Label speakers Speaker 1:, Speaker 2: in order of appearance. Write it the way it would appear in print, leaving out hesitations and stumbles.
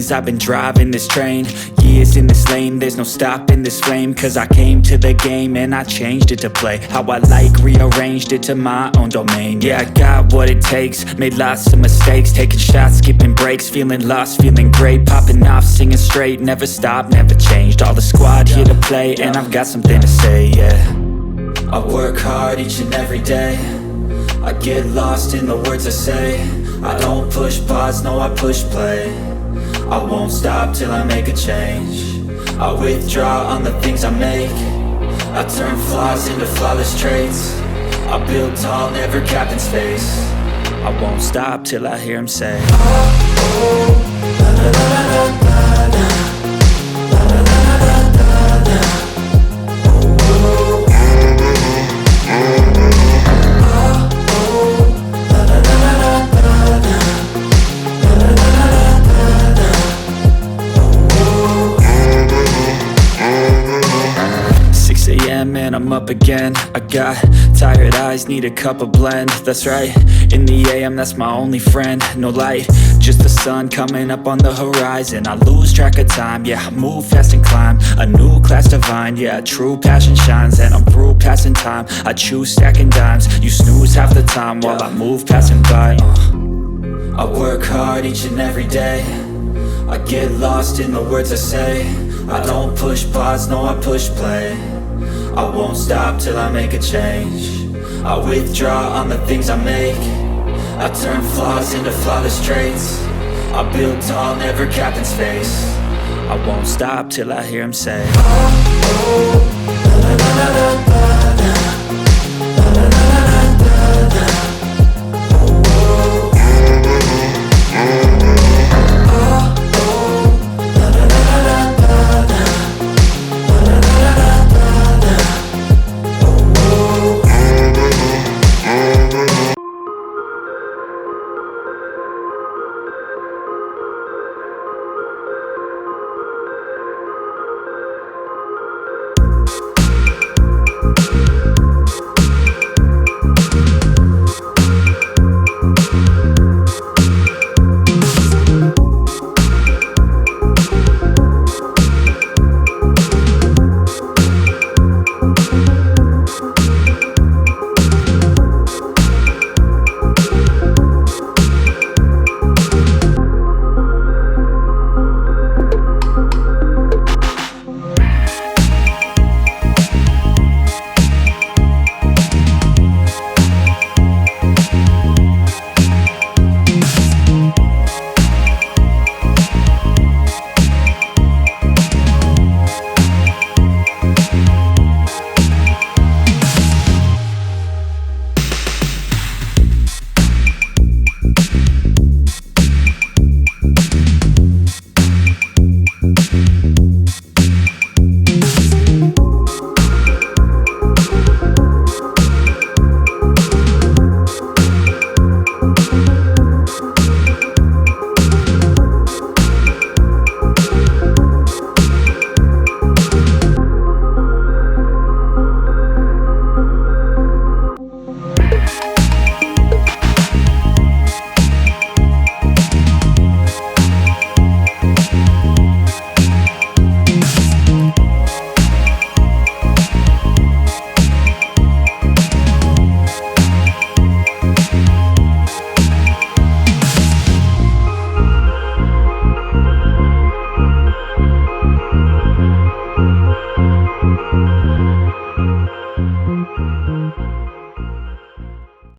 Speaker 1: things. I've been driving this train, years in this lane. There's no stopping this flame, cause I came to the game and I changed it to play how I like, rearranged it to my own domain. Yeah, I got what it takes, made lots of mistakes, taking shots, skipping breaks, feeling lost, feeling great, popping off, singing straight, never stopped, never changed. All the squad here to play, and I've got something to say, yeah. I work hard each and every day, I get lost in the words I say. I don't push pause, no, I push play. I won't stop till I make a change. I withdraw on the things I make. I turn flaws into flawless traits. I build tall, never capped in space. I won't stop till I hear him say, oh, oh, la la la la la la, la la la la la la, oh, oh, and I'm up again. I got tired eyes, need a cup of blend. That's right, in the AM, that's my only friend. No light, just the sun coming up on the horizon. I lose track of time, yeah, I move fast and climb a new class divine, yeah, true passion shines. And I'm through passing time, I choose stacking dimes. You snooze half the time while I move passing by. I work hard each and every day, I get lost in the words I say. I don't push pause, no, I push play. I won't stop till I make a change. I withdraw on the things I make. I turn flaws into flawless traits. I build tall, never capped in space. I won't stop till I hear him say, oh, oh, la la la la la la, la la la la la la.